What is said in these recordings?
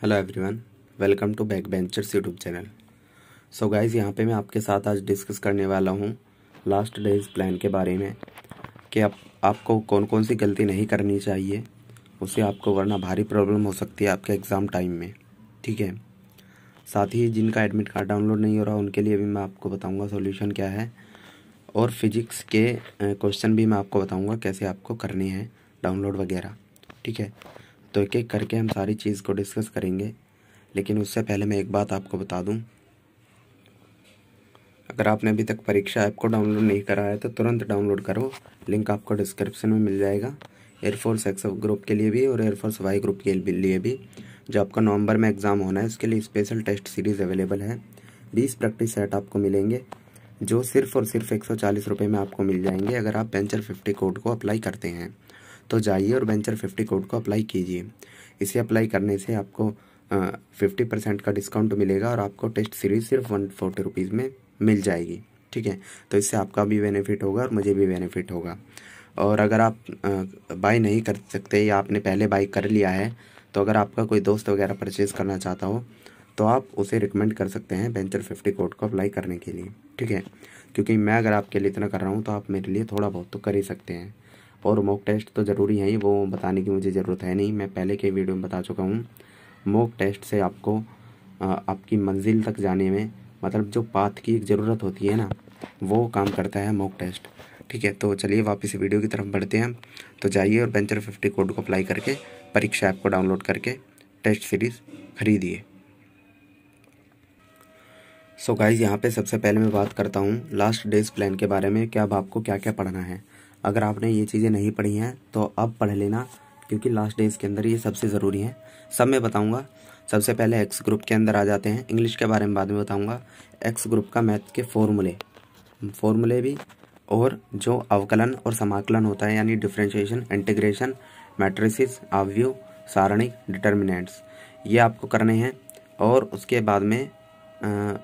Hello everyone, welcome to back benchers YouTube channel. So guys, यहाँ पे मैं आपके साथ आज डिस्कस करने वाला हूँ लास्ट डेज प्लान के बारे में कि आपको कौन कौन सी गलती नहीं करनी चाहिए, उससे आपको वरना भारी प्रॉब्लम हो सकती है आपके एग्ज़ाम टाइम में। ठीक है, साथ ही जिनका एडमिट कार्ड डाउनलोड नहीं हो रहा उनके लिए भी मैं आपको बताऊँगा सॉल्यूशन क्या है, और फिजिक्स के क्वेश्चन भी मैं आपको बताऊँगा कैसे आपको करने हैं डाउनलोड वगैरह। ठीक है, तो एक एक करके हम सारी चीज़ को डिस्कस करेंगे। लेकिन उससे पहले मैं एक बात आपको बता दूं, अगर आपने अभी तक परीक्षा ऐप को डाउनलोड नहीं करा है तो तुरंत डाउनलोड करो। लिंक आपको डिस्क्रिप्शन में मिल जाएगा। एयरफोर्स एक्स ग्रुप के लिए भी और एयरफोर्स वाई ग्रुप के लिए भी, जो आपका नवंबर में एग्ज़ाम होना है, उसके लिए स्पेशल टेस्ट सीरीज़ अवेलेबल है। 20 प्रैक्टिस सेट आपको मिलेंगे जो सिर्फ़ और सिर्फ 140 रुपये में आपको मिल जाएंगे अगर आप बेंचर 50 कोड को अप्लाई करते हैं। तो जाइए और बेंचर 50 कोड को अप्लाई कीजिए। इसे अप्लाई करने से आपको 50% का डिस्काउंट मिलेगा और आपको टेस्ट सीरीज सिर्फ 140 रुपीज़ में मिल जाएगी। ठीक है, तो इससे आपका भी बेनिफिट होगा और मुझे भी बेनिफिट होगा। और अगर आप बाय नहीं कर सकते या आपने पहले बाय कर लिया है, तो अगर आपका कोई दोस्त वगैरह परचेज़ करना चाहता हो तो आप उसे रिकमेंड कर सकते हैं बेंचर 50 कोड को अप्लाई करने के लिए। ठीक है, क्योंकि मैं अगर आपके लिए इतना कर रहा हूँ तो आप मेरे लिए थोड़ा बहुत तो कर ही सकते हैं। और मॉक टेस्ट तो ज़रूरी है ही, वो बताने की मुझे ज़रूरत है नहीं, मैं पहले के वीडियो में बता चुका हूँ। मॉक टेस्ट से आपको आपकी मंजिल तक जाने में, मतलब जो पाथ की एक ज़रूरत होती है ना, वो काम करता है मॉक टेस्ट। ठीक है, तो चलिए वापस वीडियो की तरफ बढ़ते हैं। तो जाइए और बेंचर 50 कोड को अप्लाई करके परीक्षा ऐप को डाउनलोड करके टेस्ट सीरीज़ खरीदिए। सो गाइज़, यहाँ पे सबसे पहले मैं बात करता हूँ लास्ट डेज प्लान के बारे में कि अब आपको क्या क्या पढ़ना है। अगर आपने ये चीज़ें नहीं पढ़ी हैं तो अब पढ़ लेना, क्योंकि लास्ट डेज के अंदर ये सबसे ज़रूरी है। सब मैं बताऊँगा। सबसे पहले एक्स ग्रुप के अंदर आ जाते हैं। इंग्लिश के बारे में बाद में बताऊँगा। एक्स ग्रुप का मैथ के फॉर्मूले भी, और जो अवकलन और समाकलन होता है, यानी डिफ्रेंशिएशन, इंटीग्रेशन, मैट्रिसेस, अवयव, सारणिक, डिटर्मिनेंट्स, ये आपको करने हैं। और उसके बाद में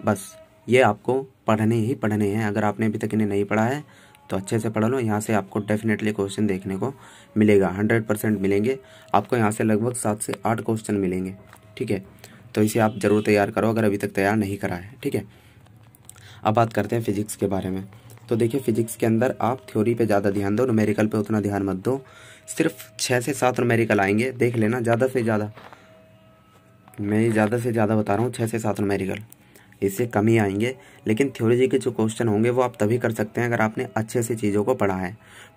बस ये आपको पढ़ने हैं। अगर आपने अभी तक इन्हें नहीं पढ़ा है तो अच्छे से पढ़ लो। यहाँ से आपको डेफिनेटली क्वेश्चन देखने को मिलेगा, 100% मिलेंगे आपको। यहाँ से लगभग 7 से 8 क्वेश्चन मिलेंगे। ठीक है, तो इसे आप ज़रूर तैयार करो अगर अभी तक तैयार नहीं करा है। ठीक है, अब बात करते हैं फिजिक्स के बारे में। तो देखिए, फिजिक्स के अंदर आप थ्योरी पे ज़्यादा ध्यान दो, न्यूमेरिकल पे उतना ध्यान मत दो। सिर्फ 6 से 7 न्यूमेरिकल आएंगे, देख लेना। ज़्यादा से ज़्यादा बता रहा हूँ, 6 से 7 न्यूमेरिकल, इससे कम ही आएंगे। लेकिन थ्योरी के जो क्वेश्चन होंगे वो आप तभी कर सकते हैं अगर आपने अच्छे से चीज़ों को पढ़ा है।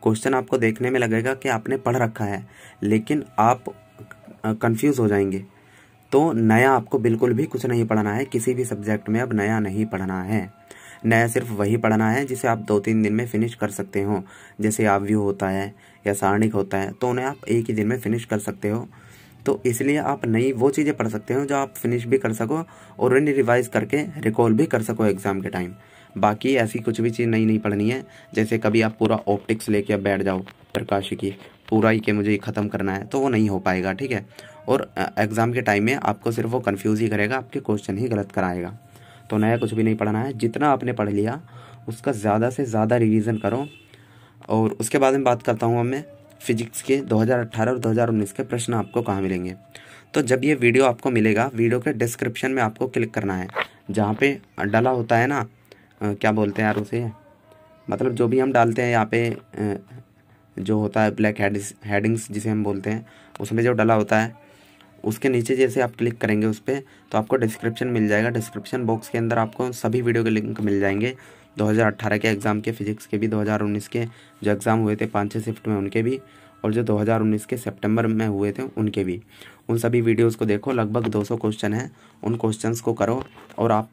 क्वेश्चन आपको देखने में लगेगा कि आपने पढ़ रखा है, लेकिन आप कंफ्यूज हो जाएंगे। तो नया आपको बिल्कुल भी कुछ नहीं पढ़ना है। किसी भी सब्जेक्ट में अब नया नहीं पढ़ना है। नया सिर्फ वही पढ़ना है जिसे आप 2-3 दिन में फिनिश कर सकते हो। जैसे अवयव होता है या सारणिक होता है, तो उन्हें आप एक ही दिन में फिनिश कर सकते हो। तो इसलिए आप नई वो चीज़ें पढ़ सकते हो जो आप फिनिश भी कर सको और उन्हें रिवाइज करके रिकॉल भी कर सको एग्जाम के टाइम। बाकी ऐसी कुछ भी चीज़ नई नहीं पढ़नी है। जैसे कभी आप पूरा ऑप्टिक्स लेके अब बैठ जाओ, प्रकाशिकी पूरा ही, कि मुझे ख़त्म करना है, तो वो नहीं हो पाएगा। ठीक है, और एग्ज़ाम के टाइम में आपको सिर्फ वो कन्फ्यूज़ ही करेगा, आपके क्वेश्चन ही गलत कराएगा। तो नया कुछ भी नहीं पढ़ना है। जितना आपने पढ़ लिया उसका ज़्यादा से ज़्यादा रिवीजन करो। और उसके बाद में बात करता हूँ अब मैं फिजिक्स के 2018 और 2019 के प्रश्न आपको कहाँ मिलेंगे। तो जब ये वीडियो आपको मिलेगा, वीडियो के डिस्क्रिप्शन में आपको क्लिक करना है, जहाँ पे डला होता है ना, क्या बोलते हैं यार उसे, मतलब जो भी हम डालते हैं यहाँ पे जो होता है ब्लैक हेडिंग्स जिसे हम बोलते हैं, उसमें जो डला होता है उसके नीचे जैसे आप क्लिक करेंगे उस पर, तो आपको डिस्क्रिप्शन मिल जाएगा। डिस्क्रिप्शन बॉक्स के अंदर आपको सभी वीडियो के लिंक मिल जाएंगे। 2018 के एग्ज़ाम के फिजिक्स के भी, 2019 के जो एग्ज़ाम हुए थे 5-6 शिफ्ट में उनके भी, और जो 2019 के सितंबर में हुए थे उनके भी। उन सभी वीडियोस को देखो, लगभग 200 क्वेश्चन हैं। उन क्वेश्चंस को करो और आप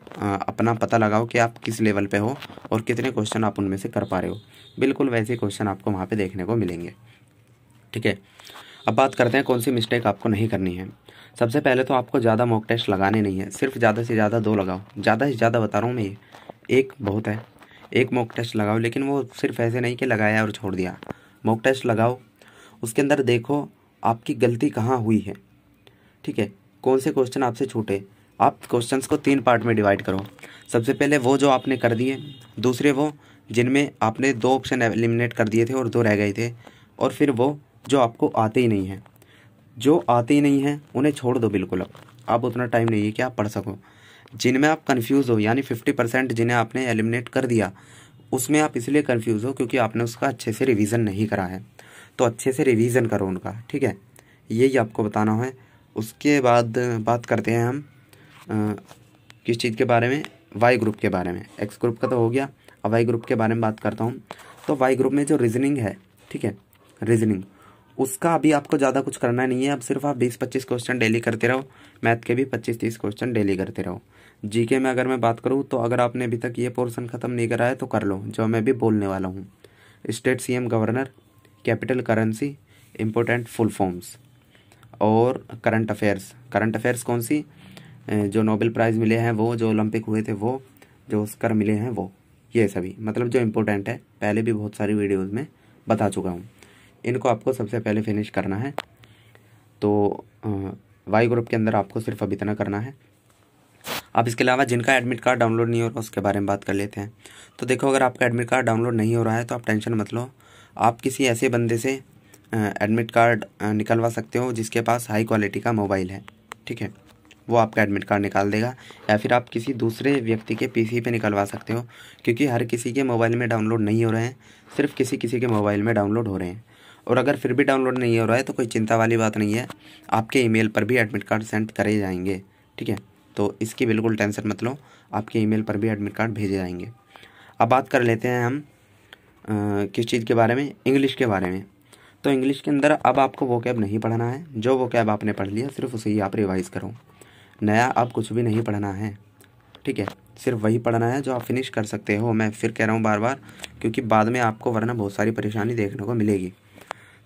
अपना पता लगाओ कि आप किस लेवल पे हो और कितने क्वेश्चन आप उनमें से कर पा रहे हो। बिल्कुल वैसे क्वेश्चन आपको वहाँ पे देखने को मिलेंगे। ठीक है, अब बात करते हैं कौन सी मिस्टेक आपको नहीं करनी है। सबसे पहले तो आपको ज़्यादा मॉक टेस्ट लगाने नहीं है, सिर्फ ज़्यादा से ज़्यादा 2 लगाओ। ज़्यादा से ज़्यादा बता रहा हूँ मैं, ये एक बहुत है। एक मॉक टेस्ट लगाओ, लेकिन वो सिर्फ ऐसे नहीं कि लगाया और छोड़ दिया। मॉक टेस्ट लगाओ, उसके अंदर देखो आपकी गलती कहाँ हुई है। ठीक है, कौन से क्वेश्चन आपसे छूटे। आप क्वेश्चंस को 3 पार्ट में डिवाइड करो। सबसे पहले वो जो आपने कर दिए, दूसरे वो जिनमें आपने 2 ऑप्शन एलिमिनेट कर दिए थे और 2 रह गए थे, और फिर वो जो आपको आते ही नहीं हैं। जो आते ही नहीं हैं उन्हें छोड़ दो बिल्कुल। अब अब उतना टाइम नहीं है कि आप पढ़ सको। जिनमें आप कंफ्यूज हो, यानी 50% जिन्हें आपने एलिमिनेट कर दिया, उसमें आप इसलिए कंफ्यूज हो क्योंकि आपने उसका अच्छे से रिवीजन नहीं करा है। तो अच्छे से रिवीजन करो उनका, ठीक है, यही आपको बताना है। उसके बाद बात करते हैं हम किस चीज़ के बारे में, वाई ग्रुप के बारे में। एक्स ग्रुप का तो हो गया, अब वाई ग्रुप के बारे में बात करता हूँ। तो वाई ग्रुप में जो रीजनिंग है, ठीक है, रीजनिंग, उसका अभी आपको ज़्यादा कुछ करना नहीं है। अब सिर्फ आप 20-25 क्वेश्चन डेली करते रहो, मैथ के भी 25-30 क्वेश्चन डेली करते रहो। जीके में अगर मैं बात करूँ तो अगर आपने अभी तक ये पोर्शन ख़त्म नहीं करा है तो कर लो, जो मैं भी बोलने वाला हूँ। State CM governor, capital currency, important full forms और करंट अफेयर्स। करंट अफेयर्स कौन सी, जो नोबेल प्राइज़ मिले हैं वो, जो ओलंपिक हुए थे वो, जो ऑस्कर मिले हैं वो, ये सभी मतलब जो इम्पोर्टेंट है, पहले भी बहुत सारी वीडियोज़ में बता चुका हूँ। इनको आपको सबसे पहले फिनिश करना है। तो वाई ग्रुप के अंदर आपको सिर्फ अब इतना करना है। अब इसके अलावा जिनका एडमिट कार्ड डाउनलोड नहीं हो रहा उसके बारे में बात कर लेते हैं। तो देखो, अगर आपका एडमिट कार्ड डाउनलोड नहीं हो रहा है तो आप टेंशन मत लो। आप किसी ऐसे बंदे से एडमिट कार्ड निकलवा सकते हो जिसके पास हाई क्वालिटी का मोबाइल है, ठीक है, वो आपका एडमिट कार्ड निकाल देगा। या फिर आप किसी दूसरे व्यक्ति के पीसी पे निकलवा सकते हो, क्योंकि हर किसी के मोबाइल में डाउनलोड नहीं हो रहे हैं, सिर्फ किसी किसी के मोबाइल में डाउनलोड हो रहे हैं। और अगर फिर भी डाउनलोड नहीं हो रहा है तो कोई चिंता वाली बात नहीं है, आपके ईमेल पर भी एडमिट कार्ड सेंड करे जाएंगे, ठीक है। तो इसकी बिल्कुल टेंशन मत लो, आपके ईमेल पर भी एडमिट कार्ड भेजे जाएंगे। अब बात कर लेते हैं हम किस चीज़ के बारे में, इंग्लिश के बारे में। तो इंग्लिश के अंदर अब आपको वोकैब नहीं पढ़ना है, जो वोकैब आपने पढ़ लिया सिर्फ उसे ही आप रिवाइज़ करो। नया अब कुछ भी नहीं पढ़ना है, ठीक है, सिर्फ वही पढ़ना है जो आप फिनिश कर सकते हो। मैं फिर कह रहा हूँ बार बार, क्योंकि बाद में आपको वरना बहुत सारी परेशानी देखने को मिलेगी।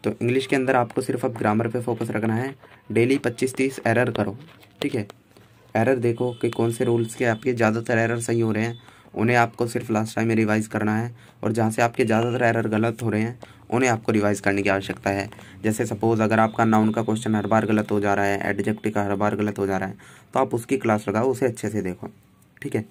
तो इंग्लिश के अंदर आपको सिर्फ अब ग्रामर पे फोकस रखना है। डेली 25-30 एरर करो, ठीक है, एरर देखो कि कौन से रूल्स के आपके ज़्यादातर एरर सही हो रहे हैं, उन्हें आपको सिर्फ लास्ट टाइम में रिवाइज़ करना है। और जहाँ से आपके ज़्यादातर एरर गलत हो रहे हैं उन्हें आपको रिवाइज़ करने की आवश्यकता है। जैसे सपोज़ अगर आपका नाउन का क्वेश्चन हर बार गलत हो जा रहा है, एडजेक्टिव का हर बार गलत हो जा रहा है, तो आप उसकी क्लास लगाओ, उसे अच्छे से देखो, ठीक है।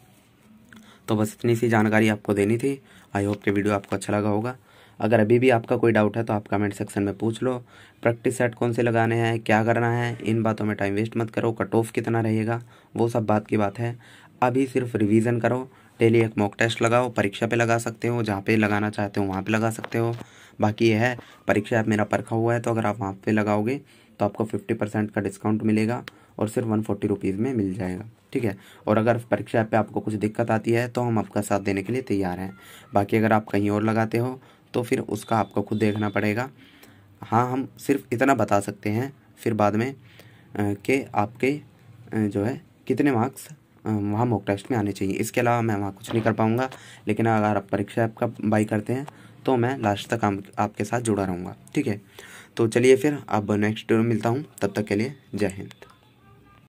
तो बस इतनी सी जानकारी आपको देनी थी। आई होप कि वीडियो आपको अच्छा लगा होगा। अगर अभी भी आपका कोई डाउट है तो आप कमेंट सेक्शन में पूछ लो। प्रैक्टिस सेट कौन से लगाने हैं, क्या करना है, इन बातों में टाइम वेस्ट मत करो। कट ऑफ कितना रहेगा वो सब बात की बात है, अभी सिर्फ रिवीजन करो। डेली एक मॉक टेस्ट लगाओ, परीक्षा पे लगा सकते हो, जहाँ पे लगाना चाहते हो वहाँ पे लगा सकते हो। बाकी ये है, परीक्षा ऐप मेरा परखा हुआ है, तो अगर आप वहाँ पे लगाओगे तो आपको 50% का डिस्काउंट मिलेगा और सिर्फ 140 रुपीज़ में मिल जाएगा, ठीक है। और अगर परीक्षा ऐप पे आपको कुछ दिक्कत आती है तो हम आपका साथ देने के लिए तैयार हैं। बाकी अगर आप कहीं और लगाते हो तो फिर उसका आपको खुद देखना पड़ेगा। हाँ, हम सिर्फ इतना बता सकते हैं फिर बाद में कि आपके जो है कितने मार्क्स वहाँ मॉक टेस्ट में आने चाहिए। इसके अलावा मैं वहाँ कुछ नहीं कर पाऊँगा, लेकिन अगर आप परीक्षा ऐप का बाई करते हैं तो मैं लास्ट तक आपके साथ जुड़ा रहूँगा, ठीक है। तो चलिए फिर अब नेक्स्ट वीडियो में मिलता हूँ, तब तक के लिए जय हिंद।